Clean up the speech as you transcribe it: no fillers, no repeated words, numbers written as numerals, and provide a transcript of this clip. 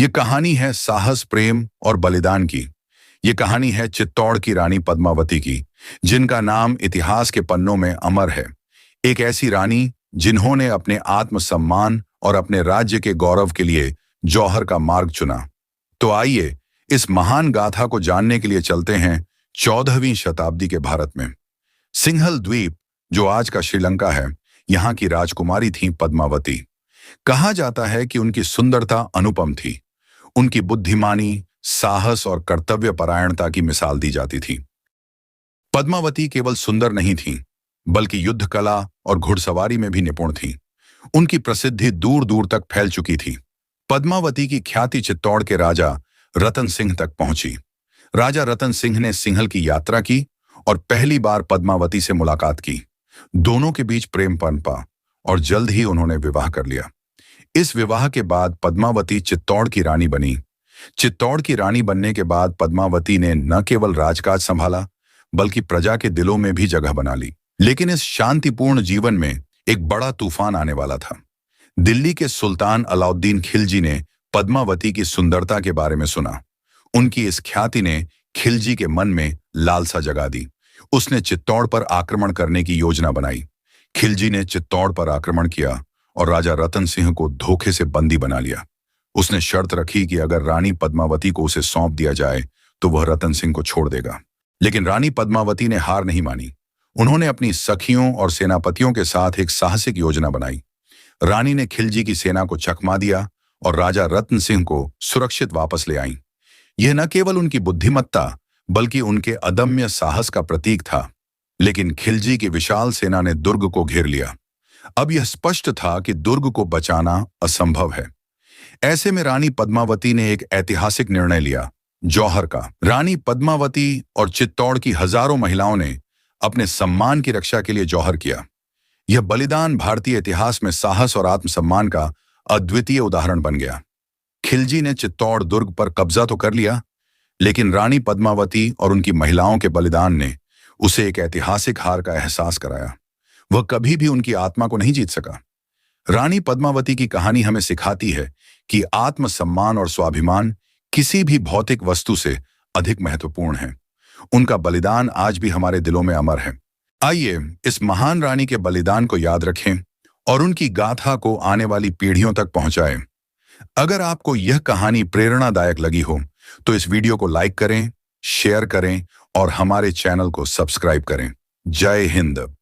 ये कहानी है साहस, प्रेम और बलिदान की। ये कहानी है चित्तौड़ की रानी पद्मावती की, जिनका नाम इतिहास के पन्नों में अमर है। एक ऐसी रानी जिन्होंने अपने आत्मसम्मान और अपने राज्य के गौरव के लिए जौहर का मार्ग चुना। तो आइए इस महान गाथा को जानने के लिए चलते हैं 14वीं शताब्दी के भारत में। सिंहल द्वीप, जो आज का श्रीलंका है, यहाँ की राजकुमारी थी पद्मावती। कहा जाता है कि उनकी सुंदरता अनुपम थी। उनकी बुद्धिमानी, साहस और कर्तव्य परायणता की मिसाल दी जाती थी। पद्मावती केवल सुंदर नहीं थीं, बल्कि युद्ध कला और घुड़सवारी में भी निपुण थीं। उनकी प्रसिद्धि दूर दूर तक फैल चुकी थी। पद्मावती की ख्याति चित्तौड़ के राजा रतन सिंह तक पहुंची। राजा रतन सिंह ने सिंहल की यात्रा की और पहली बार पद्मावती से मुलाकात की। दोनों के बीच प्रेम पनपा और जल्द ही उन्होंने विवाह कर लिया। इस विवाह के बाद पद्मावती चित्तौड़ की रानी बनी। चित्तौड़ की रानी बनने के बाद पद्मावती ने न केवल राजकाज संभाला, बल्कि प्रजा के दिलों में भी जगह बना ली। लेकिन इस शांतिपूर्ण जीवन में एक बड़ा तूफान आने वाला था। दिल्ली के सुल्तान अलाउद्दीन खिलजी ने पद्मावती की सुंदरता के बारे में सुना। उनकी इस ख्याति ने खिलजी के मन में लालसा जगा दी। उसने चित्तौड़ पर आक्रमण करने की योजना बनाई। खिलजी ने चित्तौड़ पर आक्रमण किया और राजा रतन सिंह को धोखे से बंदी बना लिया। उसने शर्त रखी कि अगर रानी पद्मावती को उसे सौंप दिया जाए तो वह रतन सिंह को छोड़ देगा। लेकिन रानी पद्मावती ने हार नहीं मानी। उन्होंने अपनी सखियों और सेनापतियों के साथ एक साहसिक योजना बनाई। रानी ने खिलजी की सेना को चकमा दिया और राजा रतन सिंह को सुरक्षित वापस ले आई। यह न केवल उनकी बुद्धिमत्ता, बल्कि उनके अदम्य साहस का प्रतीक था। लेकिन खिलजी की विशाल सेना ने दुर्ग को घेर लिया। अब यह स्पष्ट था कि दुर्ग को बचाना असंभव है। ऐसे में रानी पद्मावती ने एक ऐतिहासिक निर्णय लिया, जौहर का। रानी पद्मावती और चित्तौड़ की हजारों महिलाओं ने अपने सम्मान की रक्षा के लिए जौहर किया। यह बलिदान भारतीय इतिहास में साहस और आत्मसम्मान का अद्वितीय उदाहरण बन गया। खिलजी ने चित्तौड़ दुर्ग पर कब्जा तो कर लिया, लेकिन रानी पद्मावती और उनकी महिलाओं के बलिदान ने उसे एक ऐतिहासिक हार का एहसास कराया। वह कभी भी उनकी आत्मा को नहीं जीत सका। रानी पद्मावती की कहानी हमें सिखाती है कि आत्मसम्मान और स्वाभिमान किसी भी भौतिक वस्तु से अधिक महत्वपूर्ण है। उनका बलिदान आज भी हमारे दिलों में अमर है। आइए इस महान रानी के बलिदान को याद रखें और उनकी गाथा को आने वाली पीढ़ियों तक पहुंचाएं। अगर आपको यह कहानी प्रेरणादायक लगी हो तो इस वीडियो को लाइक करें, शेयर करें और हमारे चैनल को सब्सक्राइब करें। जय हिंद।